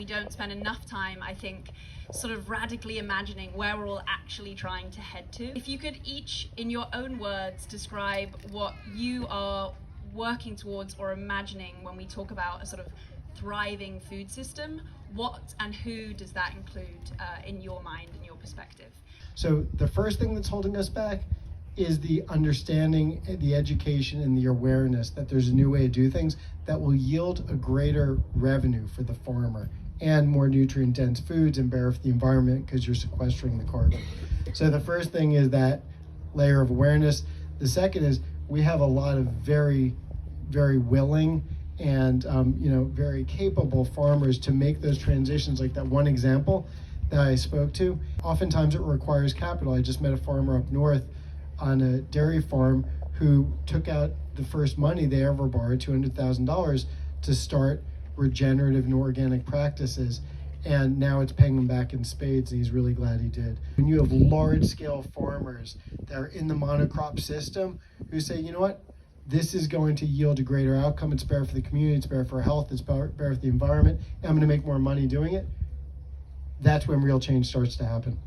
we don't spend enough time, I think, sort of radically imagining where we're all actually trying to head to. If you could each, in your own words, describe what you are working towards or imagining when we talk about a sort of thriving food system, what and who does that include in your mind and your perspective? So the first thing that's holding us back is the understanding, the education, and the awareness that there's a new way to do things that will yield a greater revenue for the farmer and more nutrient-dense foods and better for the environment because you're sequestering the carbon. So the first thing is that layer of awareness. The second is we have a lot of very, very willing and very capable farmers to make those transitions. Like that one example that I spoke to, oftentimes it requires capital. I just met a farmer up north on a dairy farm who took out the first money they ever borrowed, $200,000, to start regenerative and organic practices, and now it's paying him back in spades, and he's really glad he did. When you have large-scale farmers that are in the monocrop system who say, you know what, this is going to yield a greater outcome, it's better for the community, it's better for our health, it's better for the environment, and I'm going to make more money doing it, that's when real change starts to happen.